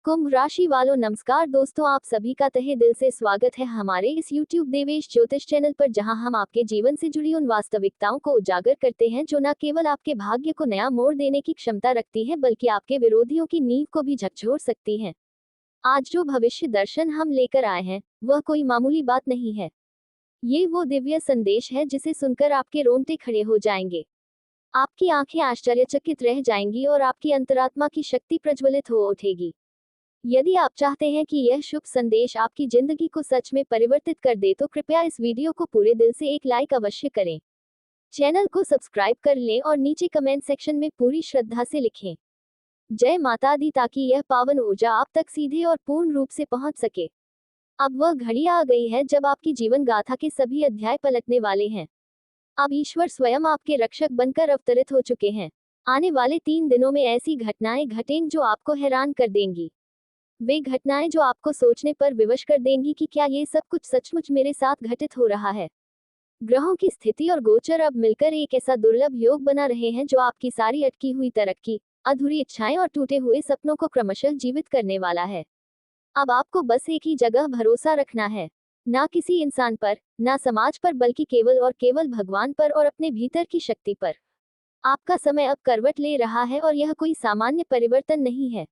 कुंभ राशि वालों नमस्कार दोस्तों, आप सभी का तहे दिल से स्वागत है हमारे इस YouTube देवेश ज्योतिष चैनल पर, जहां हम आपके जीवन से जुड़ी उन वास्तविकताओं को उजागर करते हैं जो न केवल आपके भाग्य को नया मोड़ देने की क्षमता रखती है बल्कि आपके विरोधियों की नींव को भी झकझोर सकती हैं। आज जो भविष्य दर्शन हम लेकर आए हैं वह कोई मामूली बात नहीं है। ये वो दिव्य संदेश है जिसे सुनकर आपके रोंगटे खड़े हो जाएंगे, आपकी आंखें आश्चर्यचकित रह जाएंगी और आपकी अंतरात्मा की शक्ति प्रज्वलित हो उठेगी। यदि आप चाहते हैं कि यह शुभ संदेश आपकी जिंदगी को सच में परिवर्तित कर दे तो कृपया इस वीडियो को पूरे दिल से एक लाइक अवश्य करें। चैनल को सब्सक्राइब कर लें और नीचे कमेंट सेक्शन में पूरी श्रद्धा से लिखें जय माता दी, ताकि यह पावन ऊर्जा आप तक सीधे और पूर्ण रूप से पहुंच सके। अब वह घड़ी आ गई है जब आपकी जीवन गाथा के सभी अध्याय पलटने वाले हैं। अब ईश्वर स्वयं आपके रक्षक बनकर अवतरित हो चुके हैं। आने वाले 3 दिनों में ऐसी घटनाएं घटेंगी जो आपको हैरान कर देंगी। वे घटनाएं जो आपको सोचने पर विवश कर देंगी कि क्या ये सब कुछ सचमुच मेरे साथ घटित हो रहा है। ग्रहों की स्थिति और गोचर अब मिलकर एक ऐसा दुर्लभ योग बना रहे हैं जो आपकी सारी अटकी हुई तरक्की, अधूरी इच्छाएं और टूटे हुए सपनों को क्रमशः जीवित करने वाला है। अब आपको बस एक ही जगह भरोसा रखना है, ना किसी इंसान पर, ना समाज पर, बल्कि केवल और केवल भगवान पर और अपने भीतर की शक्ति पर। आपका समय अब करवट ले रहा है और यह कोई सामान्य परिवर्तन नहीं है।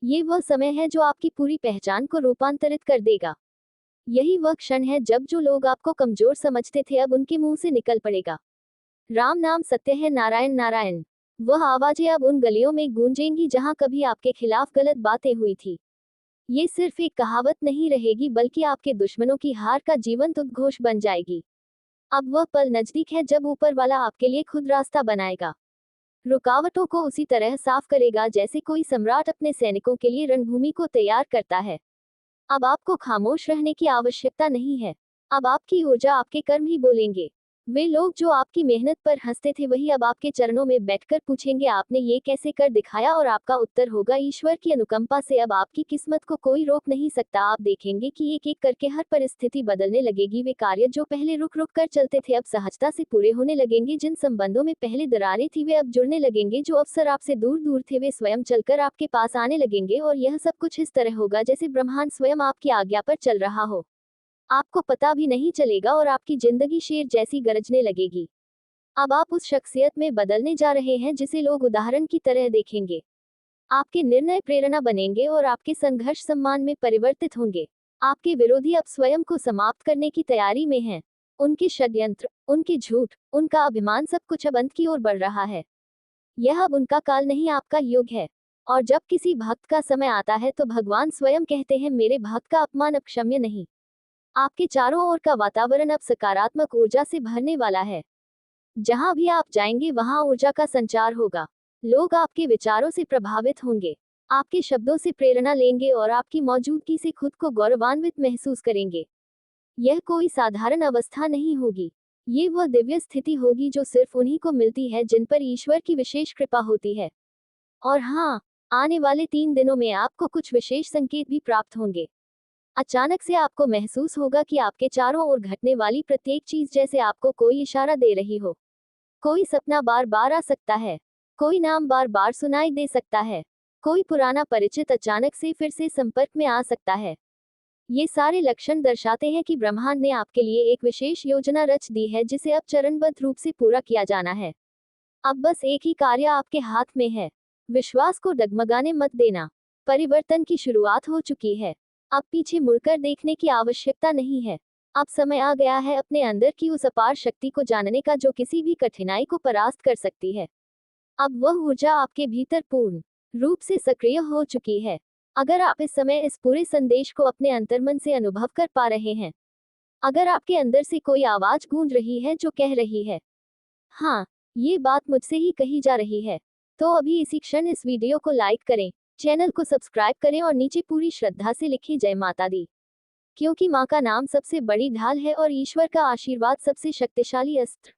ये वह समय है जो आपकी पूरी पहचान को रूपांतरित कर देगा। यही वह क्षण है जब जो लोग आपको कमजोर समझते थे अब उनके मुंह से निकल पड़ेगा, राम नाम सत्य है, नारायण नारायण। वह आवाजें अब उन गलियों में गूंजेंगी जहां कभी आपके खिलाफ गलत बातें हुई थी। ये सिर्फ एक कहावत नहीं रहेगी बल्कि आपके दुश्मनों की हार का जीवंत उद्घोष बन जाएगी। अब वह पल नजदीक है जब ऊपर वाला आपके लिए खुद रास्ता बनाएगा, रुकावटों को उसी तरह साफ करेगा जैसे कोई सम्राट अपने सैनिकों के लिए रणभूमि को तैयार करता है। अब आपको खामोश रहने की आवश्यकता नहीं है। अब आपकी ऊर्जा, आपके कर्म ही बोलेंगे। वे लोग जो आपकी मेहनत पर हंसते थे वही अब आपके चरणों में बैठकर पूछेंगे आपने ये कैसे कर दिखाया, और आपका उत्तर होगा ईश्वर की अनुकंपा से अब आपकी किस्मत को कोई रोक नहीं सकता। आप देखेंगे कि एक एक करके हर परिस्थिति बदलने लगेगी। वे कार्य जो पहले रुक रुक कर चलते थे अब सहजता से पूरे होने लगेंगे। जिन संबंधों में पहले दरारें थी वे अब जुड़ने लगेंगे। जो अवसर आपसे दूर दूर थे वे स्वयं चलकर आपके पास आने लगेंगे, और यह सब कुछ इस तरह होगा जैसे ब्रह्मांड स्वयं आपकी आज्ञा पर चल रहा हो। आपको पता भी नहीं चलेगा और आपकी जिंदगी शेर जैसी गरजने लगेगी। अब आप उस शख्सियत में बदलने जा रहे हैं जिसे लोग उदाहरण की तरह देखेंगे। आपके निर्णय प्रेरणा बनेंगे और आपके संघर्ष सम्मान में परिवर्तित होंगे। आपके विरोधी अब स्वयं को समाप्त करने की तैयारी में हैं। उनके षड्यंत्र, उनके झूठ, उनका अभिमान, सब कुछ अब अंत की ओर बढ़ रहा है। यह अब उनका काल नहीं, आपका युग है। और जब किसी भक्त का समय आता है तो भगवान स्वयं कहते हैं मेरे भक्त का अपमान अब क्षम्य नहीं। आपके चारों ओर का वातावरण अब सकारात्मक ऊर्जा से भरने वाला है। जहां भी आप जाएंगे वहां ऊर्जा का संचार होगा। लोग आपके विचारों से प्रभावित होंगे, आपके शब्दों से प्रेरणा लेंगे और आपकी मौजूदगी से खुद को गौरवान्वित महसूस करेंगे। यह कोई साधारण अवस्था नहीं होगी, ये वह दिव्य स्थिति होगी जो सिर्फ उन्हीं को मिलती है जिन पर ईश्वर की विशेष कृपा होती है। और हाँ, आने वाले 3 दिनों में आपको कुछ विशेष संकेत भी प्राप्त होंगे। अचानक से आपको महसूस होगा कि आपके चारों ओर घटने वाली प्रत्येक चीज जैसे आपको कोई इशारा दे रही हो। कोई सपना बार बार आ सकता है, कोई नाम बार बार सुनाई दे सकता है, कोई पुराना परिचित अचानक से फिर से संपर्क में आ सकता है। ये सारे लक्षण दर्शाते हैं कि ब्रह्मांड ने आपके लिए एक विशेष योजना रच दी है जिसे अब चरणबद्ध रूप से पूरा किया जाना है। अब बस एक ही कार्य आपके हाथ में है, विश्वास को डगमगाने मत देना। परिवर्तन की शुरुआत हो चुकी है। अब पीछे मुड़कर देखने की आवश्यकता नहीं है। अब समय आ गया है अपने अंदर की उस अपार शक्ति को जानने का जो किसी भी कठिनाई को परास्त कर सकती है। अब वह ऊर्जा आपके भीतर पूर्ण रूप से सक्रिय हो चुकी है। अगर आप इस समय इस पूरे संदेश को अपने अंतर्मन से अनुभव कर पा रहे हैं, अगर आपके अंदर से कोई आवाज गूंज रही है जो कह रही है हाँ, ये बात मुझसे ही कही जा रही है, तो अभी इसी क्षण इस वीडियो को लाइक करें, चैनल को सब्सक्राइब करें और नीचे पूरी श्रद्धा से लिखें जय माता दी। क्योंकि माँ का नाम सबसे बड़ी ढाल है और ईश्वर का आशीर्वाद सबसे शक्तिशाली अस्त्र।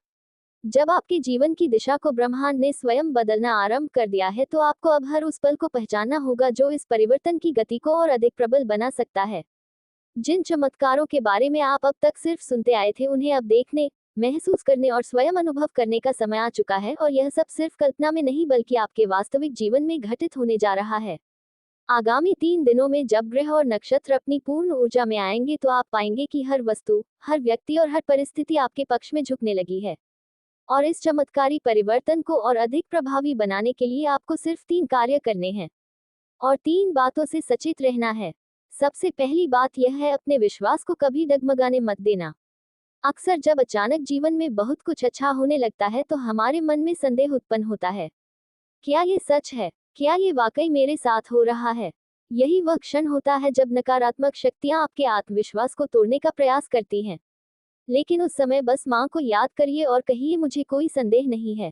जब आपके जीवन की दिशा को ब्रह्मांड ने स्वयं बदलना आरंभ कर दिया है तो आपको अब हर उस पल को पहचानना होगा जो इस परिवर्तन की गति को और अधिक प्रबल बना सकता है। जिन चमत्कारों के बारे में आप अब तक सिर्फ सुनते आए थे उन्हें अब देखने, महसूस करने और स्वयं अनुभव करने का समय आ चुका है, और यह सब सिर्फ कल्पना में नहीं बल्कि आपके वास्तविक जीवन में घटित होने जा रहा है। आगामी 3 दिनों में जब ग्रह और नक्षत्र अपनी पूर्ण ऊर्जा में आएंगे तो आप पाएंगे कि हर वस्तु, हर व्यक्ति और हर परिस्थिति आपके पक्ष में झुकने लगी है। और इस चमत्कारी परिवर्तन को और अधिक प्रभावी बनाने के लिए आपको सिर्फ 3 कार्य करने हैं और 3 बातों से सचेत रहना है। सबसे पहली बात यह है, अपने विश्वास को कभी डगमगाने मत देना। अक्सर जब अचानक जीवन में बहुत कुछ अच्छा होने लगता है तो हमारे मन में संदेह उत्पन्न होता है। क्या ये सच है? क्या ये वाकई मेरे साथ हो रहा है? यही वह क्षण होता है जब नकारात्मक शक्तियां आपके आत्मविश्वास को तोड़ने का प्रयास करती हैं। लेकिन उस समय बस माँ को याद करिए और कहिए, मुझे कोई संदेह नहीं है।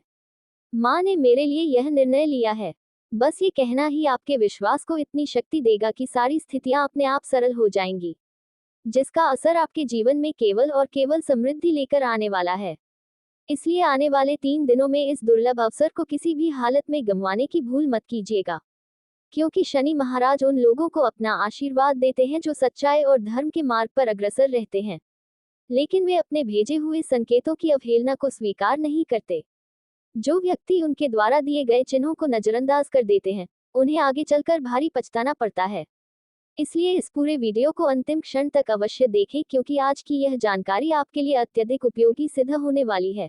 माँ ने मेरे लिए यह निर्णय लिया है। बस ये कहना ही आपके विश्वास को इतनी शक्ति देगा कि सारी स्थितियां अपने आप सरल हो जाएंगी, जिसका असर आपके जीवन में केवल और केवल समृद्धि लेकर आने वाला है। इसलिए आने वाले 3 दिनों में इस दुर्लभ अवसर को किसी भी हालत में गंवाने की भूल मत कीजिएगा, क्योंकि शनि महाराज उन लोगों को अपना आशीर्वाद देते हैं जो सच्चाई और धर्म के मार्ग पर अग्रसर रहते हैं, लेकिन वे अपने भेजे हुए संकेतों की अवहेलना को स्वीकार नहीं करते। जो व्यक्ति उनके द्वारा दिए गए चिन्हों को नजरअंदाज कर देते हैं, उन्हें आगे चलकर भारी पछताना पड़ता है। इसलिए इस पूरे वीडियो को अंतिम क्षण तक अवश्य देखें, क्योंकि आज की यह जानकारी आपके लिए अत्यधिक उपयोगी सिद्ध होने वाली है।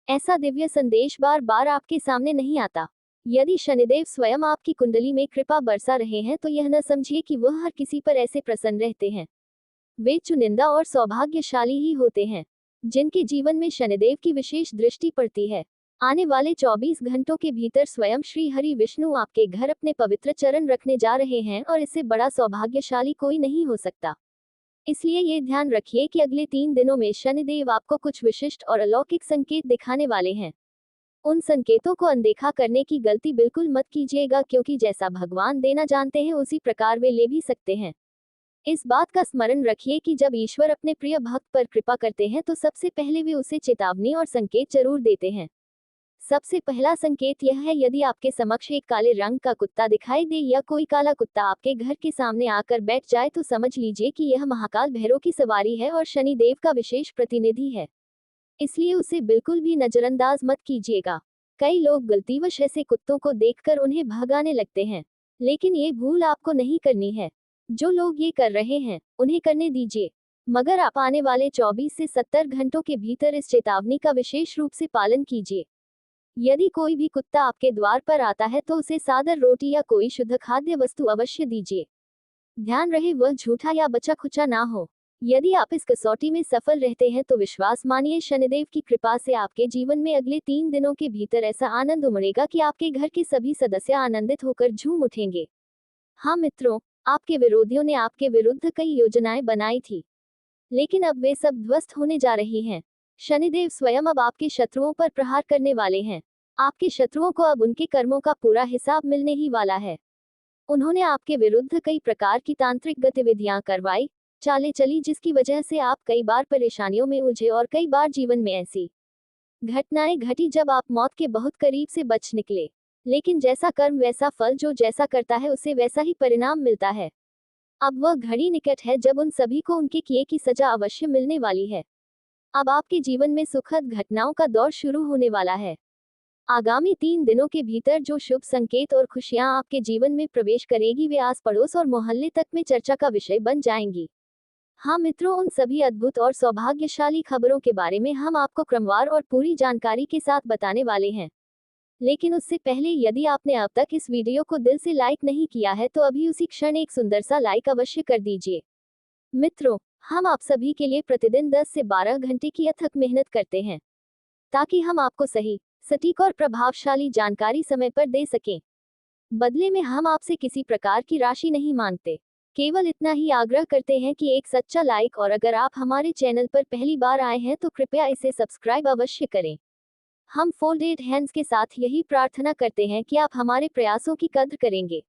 ऐसा दिव्य संदेश बार बार आपके सामने नहीं आता। यदि शनिदेव स्वयं आपकी कुंडली में कृपा बरसा रहे हैं तो यह न समझिए कि वह हर किसी पर ऐसे प्रसन्न रहते हैं। वे चुनिंदा और सौभाग्यशाली ही होते हैं जिनके जीवन में शनिदेव की विशेष दृष्टि पड़ती है। आने वाले 24 घंटों के भीतर स्वयं श्री हरि विष्णु आपके घर अपने पवित्र चरण रखने जा रहे हैं और इससे बड़ा सौभाग्यशाली कोई नहीं हो सकता। इसलिए ये ध्यान रखिए कि अगले 3 दिनों में शनिदेव आपको कुछ विशिष्ट और अलौकिक संकेत दिखाने वाले हैं। उन संकेतों को अनदेखा करने की गलती बिल्कुल मत कीजिएगा, क्योंकि जैसा भगवान देना जानते हैं उसी प्रकार वे ले भी सकते हैं। इस बात का स्मरण रखिए कि जब ईश्वर अपने प्रिय भक्त पर कृपा करते हैं तो सबसे पहले वे उसे चेतावनी और संकेत जरूर देते हैं। सबसे पहला संकेत यह है, यदि आपके समक्ष एक काले रंग का कुत्ता दिखाई दे या कोई काला कुत्ता आपके घर के सामने आकर बैठ जाए तो समझ लीजिए कि यह महाकाल भैरव की सवारी है और शनि देव का विशेष प्रतिनिधि है। इसलिए उसे बिल्कुल भी नजरअंदाज मत कीजिएगा। कई लोग गलतीवश ऐसे कुत्तों को देखकर उन्हें भगाने लगते हैं, लेकिन ये भूल आपको नहीं करनी है। जो लोग ये कर रहे हैं उन्हें करने दीजिए, मगर आप आने वाले 24 से 70 घंटों के भीतर इस चेतावनी का विशेष रूप से पालन कीजिए। यदि कोई भी कुत्ता आपके द्वार पर आता है तो उसे सादर रोटी या कोई शुद्ध खाद्य वस्तु अवश्य दीजिए। ध्यान रहे वह झूठा या बचा खुचा ना हो। यदि आप इस कसौटी में सफल रहते हैं तो विश्वास मानिए, शनिदेव की कृपा से आपके जीवन में अगले 3 दिनों के भीतर ऐसा आनंद उमड़ेगा कि आपके घर के सभी सदस्य आनंदित होकर झूम उठेंगे। हाँ मित्रों, आपके विरोधियों ने आपके विरुद्ध कई योजनाएं बनाई थी, लेकिन अब वे सब ध्वस्त होने जा रही हैं। शनिदेव स्वयं अब आपके शत्रुओं पर प्रहार करने वाले हैं। आपके शत्रुओं को अब उनके कर्मों का पूरा हिसाब मिलने ही वाला है। उन्होंने आपके विरुद्ध कई प्रकार की तांत्रिक गतिविधियां करवाई, चालें चली, जिसकी वजह से आप कई बार परेशानियों में उलझे और कई बार जीवन में ऐसी घटनाएं घटी जब आप मौत के बहुत करीब से बच निकले। लेकिन जैसा कर्म वैसा फल, जो जैसा करता है उसे वैसा ही परिणाम मिलता है। अब वह घड़ी निकट है जब उन सभी को उनके किए की सजा अवश्य मिलने वाली है। अब आपके जीवन में सुखद घटनाओं का दौर शुरू होने वाला है। आगामी 3 दिनों के भीतर जो शुभ संकेत और खुशियां आपके जीवन में प्रवेश करेगी वे आस पड़ोस और मोहल्ले तक में चर्चा का विषय बन जाएंगी। हाँ मित्रों, उन सभी अद्भुत और सौभाग्यशाली खबरों के बारे में हम आपको क्रमवार और पूरी जानकारी के साथ बताने वाले हैं। लेकिन उससे पहले, यदि आपने अब तक इस वीडियो को दिल से लाइक नहीं किया है तो अभी उसी क्षण एक सुंदर सा लाइक अवश्य कर दीजिए। मित्रों, हम आप सभी के लिए प्रतिदिन 10 से 12 घंटे की अथक मेहनत करते हैं ताकि हम आपको सही, सटीक और प्रभावशाली जानकारी समय पर दे सकें। बदले में हम आपसे किसी प्रकार की राशि नहीं मांगते, केवल इतना ही आग्रह करते हैं कि एक सच्चा लाइक, और अगर आप हमारे चैनल पर पहली बार आए हैं तो कृपया इसे सब्सक्राइब अवश्य करें। हम फोल्डेड हैंड्स के साथ यही प्रार्थना करते हैं कि आप हमारे प्रयासों की कद्र करेंगे,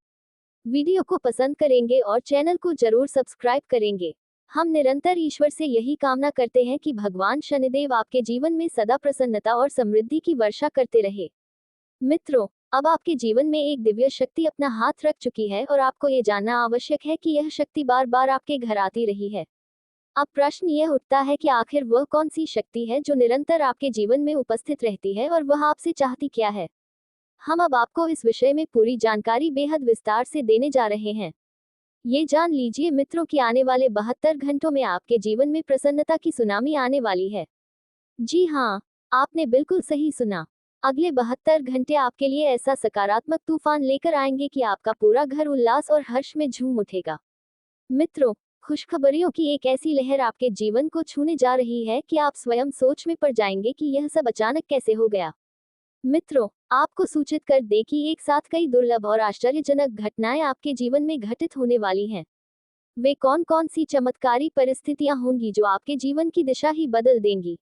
वीडियो को पसंद करेंगे और चैनल को जरूर सब्सक्राइब करेंगे। हम निरंतर ईश्वर से यही कामना करते हैं कि भगवान शनिदेव आपके जीवन में सदा प्रसन्नता और समृद्धि की वर्षा करते रहे। मित्रों, अब आपके जीवन में एक दिव्य शक्ति अपना हाथ रख चुकी है और आपको ये जानना आवश्यक है कि यह शक्ति बार बार आपके घर आती रही है। अब प्रश्न यह उठता है कि आखिर वह कौन सी शक्ति है जो निरंतर आपके जीवन में उपस्थित रहती है और वह आपसे चाहती क्या है। हम अब आपको इस विषय में पूरी जानकारी बेहद विस्तार से देने जा रहे हैं। ये जान लीजिए मित्रों कि आने वाले 72 घंटों में आपके जीवन में प्रसन्नता की सुनामी आने वाली है। जी हाँ, आपने बिल्कुल सही सुना। अगले 72 घंटे आपके लिए ऐसा सकारात्मक तूफान लेकर आएंगे कि आपका पूरा घर उल्लास और हर्ष में झूम उठेगा। मित्रों, खुशखबरियों की एक ऐसी लहर आपके जीवन को छूने जा रही है कि आप स्वयं सोच में पड़ जाएंगे कि यह सब अचानक कैसे हो गया। मित्रों, आपको सूचित कर दे कि एक साथ कई दुर्लभ और आश्चर्यजनक घटनाएं आपके जीवन में घटित होने वाली हैं। वे कौन कौन सी चमत्कारी परिस्थितियां होंगी जो आपके जीवन की दिशा ही बदल देंगी,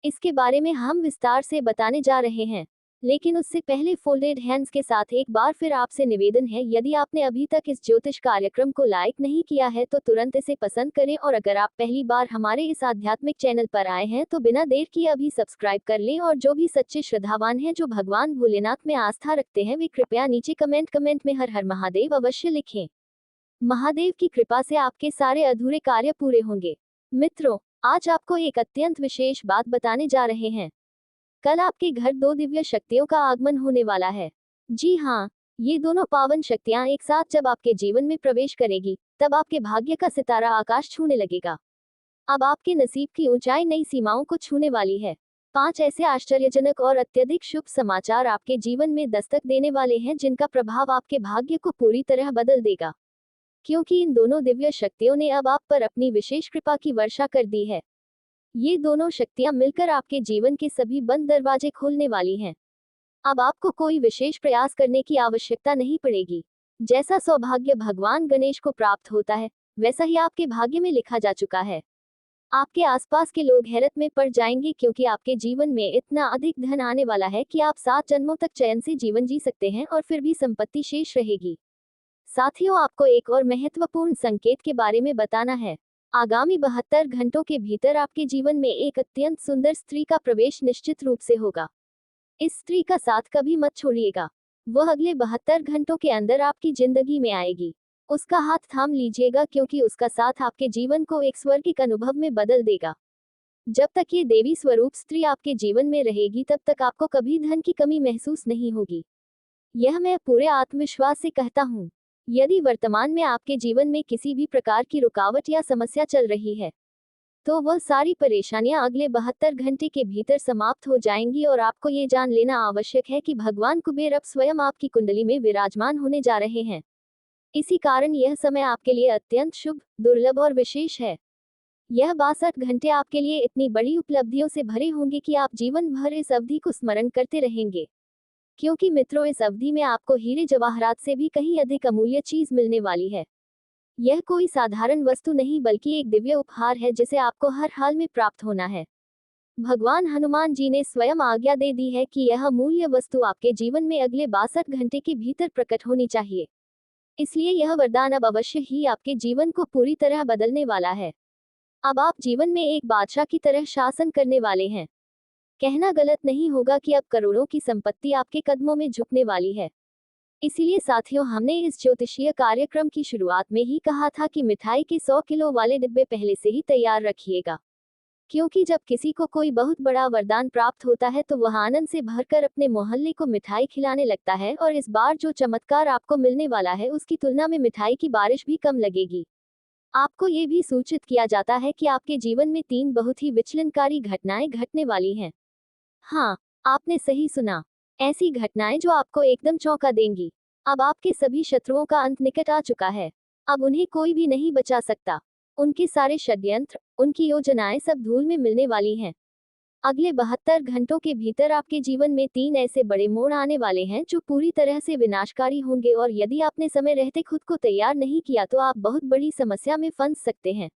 इसके बारे में हम विस्तार से बताने जा रहे हैं। लेकिन उससे पहले फोल्डेड हैंड्स के साथ एक बार फिर आपसे निवेदन है, यदि आपने अभी तक इस ज्योतिष कार्यक्रम को लाइक नहीं किया है तो तुरंत इसे पसंद करें, और अगर आप पहली बार हमारे इस आध्यात्मिक चैनल पर आए हैं तो बिना देर किए अभी सब्सक्राइब कर लें। और जो भी सच्चे श्रद्धावान हैं जो भगवान भोलेनाथ में आस्था रखते हैं, वे कृपया नीचे कमेंट में हर हर महादेव अवश्य लिखें। महादेव की कृपा से आपके सारे अधूरे कार्य पूरे होंगे। मित्रों, आज आपको एक अत्यंत विशेष बात बताने जा रहे हैं। कल आपके घर 2 दिव्य शक्तियों का आगमन होने वाला है। जी हाँ, ये दोनों पावन शक्तियां एक साथ जब आपके जीवन में प्रवेश करेगी, तब आपके भाग्य का सितारा आकाश छूने लगेगा। अब आपके नसीब की ऊंचाई नई सीमाओं को छूने वाली है। 5 ऐसे आश्चर्यजनक और अत्यधिक शुभ समाचार आपके जीवन में दस्तक देने वाले हैं जिनका प्रभाव आपके भाग्य को पूरी तरह बदल देगा, क्योंकि इन दोनों दिव्य शक्तियों ने अब आप पर अपनी विशेष कृपा की वर्षा कर दी है। ये दोनों शक्तियां मिलकर आपके जीवन के सभी बंद दरवाजे खोलने वाली हैं। अब आपको कोई विशेष प्रयास करने की आवश्यकता नहीं पड़ेगी। जैसा सौभाग्य भगवान गणेश को प्राप्त होता है, वैसा ही आपके भाग्य में लिखा जा चुका है। आपके आसपास के लोग हैरत में पड़ जाएंगे, क्योंकि आपके जीवन में इतना अधिक धन आने वाला है कि आप 7 जन्मों तक चैन से जीवन जी सकते हैं और फिर भी संपत्ति शेष रहेगी। साथियों, आपको एक और महत्वपूर्ण संकेत के बारे में बताना है। आगामी 72 घंटों के भीतर आपके जीवन में एक अत्यंत सुंदर स्त्री का प्रवेश निश्चित रूप से होगा। इस स्त्री का साथ कभी मत छोड़िएगा। वह अगले 72 घंटों के अंदर आपकी जिंदगी में आएगी। उसका हाथ थाम लीजिएगा, क्योंकि उसका साथ आपके जीवन को एक स्वर्गिक अनुभव में बदल देगा। जब तक ये देवी स्वरूप स्त्री आपके जीवन में रहेगी, तब तक आपको कभी धन की कमी महसूस नहीं होगी। यह मैं पूरे आत्मविश्वास से कहता हूँ। यदि वर्तमान में आपके जीवन में किसी भी प्रकार की रुकावट या समस्या चल रही है, तो वह सारी परेशानियां अगले 72 घंटे के भीतर समाप्त हो जाएंगी। और आपको ये जान लेना आवश्यक है कि भगवान कुबेर अब स्वयं आपकी कुंडली में विराजमान होने जा रहे हैं। इसी कारण यह समय आपके लिए अत्यंत शुभ, दुर्लभ और विशेष है। यह 62 घंटे आपके लिए इतनी बड़ी उपलब्धियों से भरे होंगे कि आप जीवन भर इस अवधि को स्मरण करते रहेंगे। क्योंकि मित्रों, इस अवधि में आपको हीरे जवाहरात से भी कहीं अधिक अमूल्य चीज मिलने वाली है। यह कोई साधारण वस्तु नहीं, बल्कि एक दिव्य उपहार है जिसे आपको हर हाल में प्राप्त होना है। भगवान हनुमान जी ने स्वयं आज्ञा दे दी है कि यह अमूल्य वस्तु आपके जीवन में अगले 62 घंटे के भीतर प्रकट होनी चाहिए। इसलिए यह वरदान अब अवश्य ही आपके जीवन को पूरी तरह बदलने वाला है। अब आप जीवन में एक बादशाह की तरह शासन करने वाले हैं। कहना गलत नहीं होगा कि अब करोड़ों की संपत्ति आपके कदमों में झुकने वाली है। इसीलिए साथियों, हमने इस ज्योतिषीय कार्यक्रम की शुरुआत में ही कहा था कि मिठाई के 100 किलो वाले डिब्बे पहले से ही तैयार रखिएगा, क्योंकि जब किसी को कोई बहुत बड़ा वरदान प्राप्त होता है तो वह आनंद से भरकर अपने मोहल्ले को मिठाई खिलाने लगता है। और इस बार जो चमत्कार आपको मिलने वाला है, उसकी तुलना में मिठाई की बारिश भी कम लगेगी। आपको ये भी सूचित किया जाता है कि आपके जीवन में 3 बहुत ही विचलनकारी घटनाएं घटने वाली हैं। हाँ, आपने सही सुना। ऐसी घटनाएं जो आपको एकदम चौंका देंगी। अब आपके सभी शत्रुओं का अंत निकट आ चुका है। अब उन्हें कोई भी नहीं बचा सकता। उनके सारे षड्यंत्र, उनकी योजनाएं सब धूल में मिलने वाली हैं। अगले 72 घंटों के भीतर आपके जीवन में 3 ऐसे बड़े मोड़ आने वाले हैं जो पूरी तरह से विनाशकारी होंगे, और यदि आपने समय रहते खुद को तैयार नहीं किया तो आप बहुत बड़ी समस्या में फंस सकते हैं।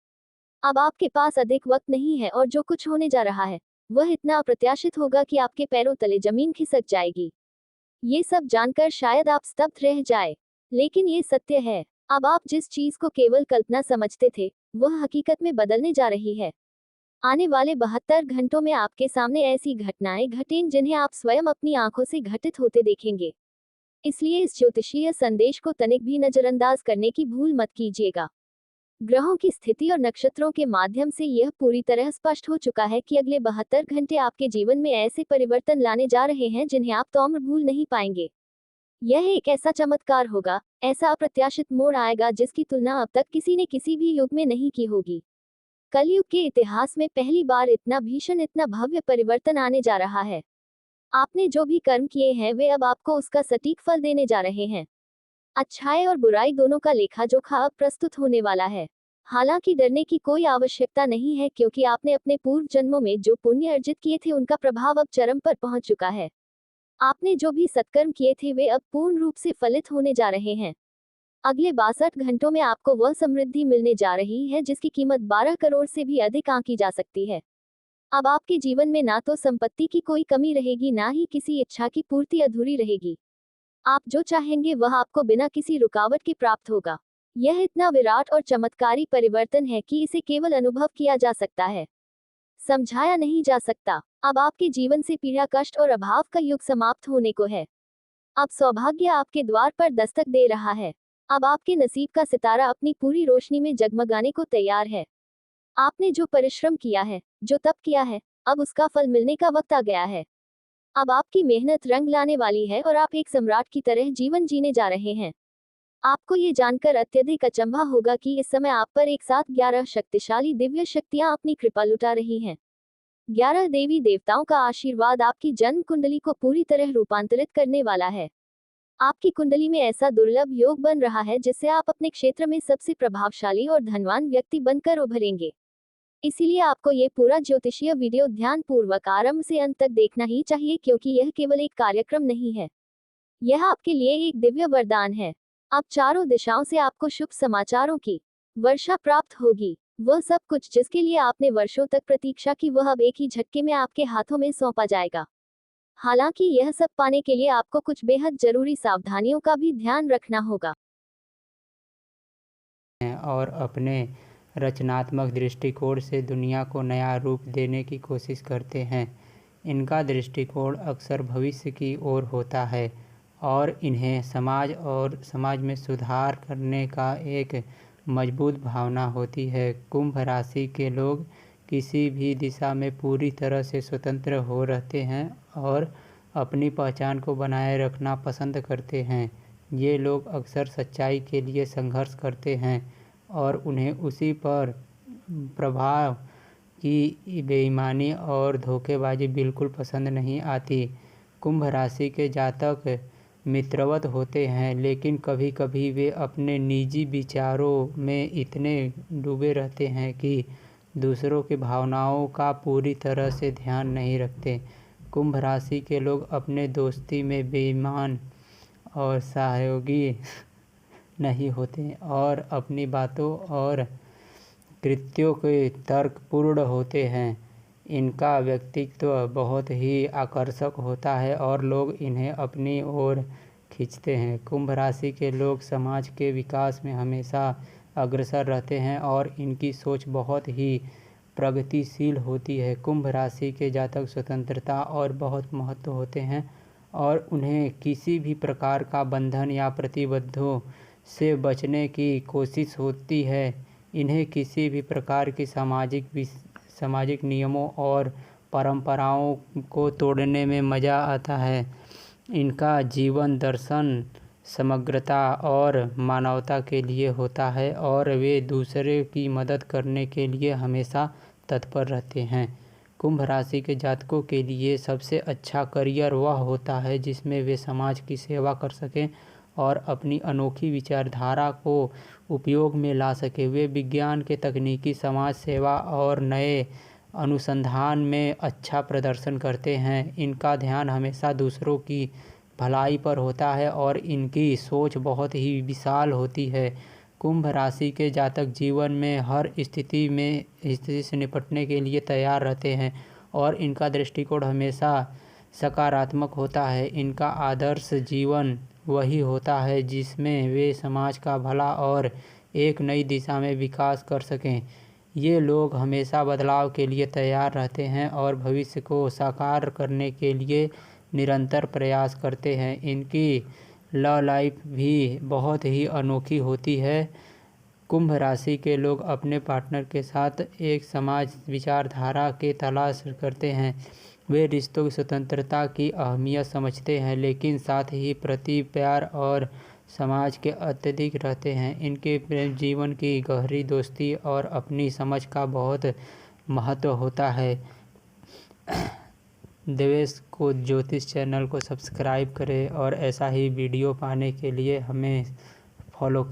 अब आपके पास अधिक वक्त नहीं है, और जो कुछ होने जा रहा है वह इतना अप्रत्याशित होगा कि आपके पैरों तले जमीन खिसक जाएगी। ये सब जानकर शायद आप स्तब्ध रह जाए, लेकिन ये सत्य है। अब आप जिस चीज को केवल कल्पना समझते थे, वह हकीकत में बदलने जा रही है। आने वाले 72 घंटों में आपके सामने ऐसी घटनाएं घटें जिन्हें आप स्वयं अपनी आंखों से घटित होते देखेंगे। इसलिए इस ज्योतिषीय संदेश को तनिक भी नजरअंदाज करने की भूल मत कीजिएगा। ग्रहों की स्थिति और नक्षत्रों के माध्यम से यह पूरी तरह स्पष्ट हो चुका है कि अगले 72 घंटे आपके जीवन में ऐसे परिवर्तन लाने जा रहे हैं जिन्हें आप तौर भूल नहीं पाएंगे। यह एक ऐसा चमत्कार होगा, ऐसा अप्रत्याशित मोड़ आएगा जिसकी तुलना अब तक किसी ने किसी भी युग में नहीं की होगी। कलयुग के इतिहास में पहली बार इतना भीषण, इतना भव्य परिवर्तन आने जा रहा है। आपने जो भी कर्म किए हैं वे अब आपको उसका सटीक फल देने जा रहे हैं। अच्छाई और बुराई दोनों का लेखा जोखा अब प्रस्तुत होने वाला है। हालांकि डरने की कोई आवश्यकता नहीं है, क्योंकि आपने अपने पूर्व जन्मों में जो पुण्य अर्जित किए थे उनका प्रभाव अब चरम पर पहुंच चुका है। आपने जो भी सत्कर्म किए थे वे अब पूर्ण रूप से फलित होने जा रहे हैं। अगले 62 घंटों में आपको वह समृद्धि मिलने जा रही है जिसकी कीमत 12 करोड़ से भी अधिक आंकी जा सकती है। अब आपके जीवन में ना तो संपत्ति की कोई कमी रहेगी, ना ही किसी इच्छा की पूर्ति अधूरी रहेगी। आप जो चाहेंगे वह आपको बिना किसी रुकावट के प्राप्त होगा। यह इतना विराट और चमत्कारी परिवर्तन है कि इसे केवल अनुभव किया जा सकता है, समझाया नहीं जा सकता। अब आपके जीवन से पीड़ा, कष्ट और अभाव का युग समाप्त होने को है। अब सौभाग्य आपके द्वार पर दस्तक दे रहा है। अब आपके नसीब का सितारा अपनी पूरी रोशनी में जगमगाने को तैयार है। आपने जो परिश्रम किया है, जो तप किया है, अब उसका फल मिलने का वक्त आ गया है। अब आपकी मेहनत रंग लाने वाली है और आप एक सम्राट की तरह जीवन जीने जा रहे हैं। आपको ये जानकर अत्यधिक अचंभा होगा कि इस समय आप पर एक साथ 11 शक्तिशाली दिव्य शक्तियां अपनी कृपा लुटा रही हैं। 11 देवी देवताओं का आशीर्वाद आपकी जन्म कुंडली को पूरी तरह रूपांतरित करने वाला है। आपकी कुंडली में ऐसा दुर्लभ योग बन रहा है जिससे आप अपने क्षेत्र में सबसे प्रभावशाली और धनवान व्यक्ति बनकर उभरेंगे। इसीलिए आपको ये पूरा ज्योतिषीय वीडियो ध्यानपूर्वक आरंभ से अंत तक देखना ही चाहिए, क्योंकि यह केवल एक कार्यक्रम नहीं है, यह आपके लिए एक दिव्य वरदान है। अब चारों दिशाओं से आपको शुभ समाचारों की वर्षा प्राप्त होगी। वह सब कुछ जिसके लिए आपने वर्षों तक प्रतीक्षा की वह अब एक ही झटके में आपके हाथों में सौंपा जाएगा। हालांकि यह सब पाने के लिए आपको कुछ बेहद जरूरी सावधानियों का भी ध्यान रखना होगा। और अपने रचनात्मक दृष्टिकोण से दुनिया को नया रूप देने की कोशिश करते हैं। इनका दृष्टिकोण अक्सर भविष्य की ओर होता है और इन्हें समाज में सुधार करने का एक मजबूत भावना होती है। कुंभ राशि के लोग किसी भी दिशा में पूरी तरह से स्वतंत्र हो रहते हैं और अपनी पहचान को बनाए रखना पसंद करते हैं। ये लोग अक्सर सच्चाई के लिए संघर्ष करते हैं और उन्हें उसी पर प्रभाव की बेईमानी और धोखेबाजी बिल्कुल पसंद नहीं आती। कुंभ राशि के जातक मित्रवत होते हैं, लेकिन कभी कभी वे अपने निजी विचारों में इतने डूबे रहते हैं कि दूसरों की भावनाओं का पूरी तरह से ध्यान नहीं रखते। कुंभ राशि के लोग अपने दोस्ती में बेईमान और सहयोगी नहीं होते और अपनी बातों और कृत्यों के तर्कपूर्ण होते हैं। इनका व्यक्तित्व बहुत ही आकर्षक होता है और लोग इन्हें अपनी ओर खींचते हैं। कुंभ राशि के लोग समाज के विकास में हमेशा अग्रसर रहते हैं और इनकी सोच बहुत ही प्रगतिशील होती है। कुंभ राशि के जातक स्वतंत्रता और बहुत महत्व होते हैं और उन्हें किसी भी प्रकार का बंधन या प्रतिबद्धों से बचने की कोशिश होती है। इन्हें किसी भी प्रकार की सामाजिक नियमों और परंपराओं को तोड़ने में मज़ा आता है। इनका जीवन दर्शन समग्रता और मानवता के लिए होता है और वे दूसरे की मदद करने के लिए हमेशा तत्पर रहते हैं। कुंभ राशि के जातकों के लिए सबसे अच्छा करियर वह होता है जिसमें वे समाज की सेवा कर सकें और अपनी अनोखी विचारधारा को उपयोग में ला सके। वे विज्ञान के तकनीकी, समाज सेवा और नए अनुसंधान में अच्छा प्रदर्शन करते हैं। इनका ध्यान हमेशा दूसरों की भलाई पर होता है और इनकी सोच बहुत ही विशाल होती है। कुंभ राशि के जातक जीवन में हर स्थिति से निपटने के लिए तैयार रहते हैं और इनका दृष्टिकोण हमेशा सकारात्मक होता है। इनका आदर्श जीवन वही होता है जिसमें वे समाज का भला और एक नई दिशा में विकास कर सकें। ये लोग हमेशा बदलाव के लिए तैयार रहते हैं और भविष्य को साकार करने के लिए निरंतर प्रयास करते हैं। इनकी लव लाइफ भी बहुत ही अनोखी होती है। कुंभ राशि के लोग अपने पार्टनर के साथ एक समाज विचारधारा की तलाश करते हैं। वे रिश्तों की स्वतंत्रता की अहमियत समझते हैं, लेकिन साथ ही प्रति प्यार और समाज के अत्यधिक रहते हैं। इनके प्रेम जीवन की गहरी दोस्ती और अपनी समझ का बहुत महत्व होता है। देवेश को ज्योतिष चैनल को सब्सक्राइब करें और ऐसा ही वीडियो पाने के लिए हमें फॉलो करें।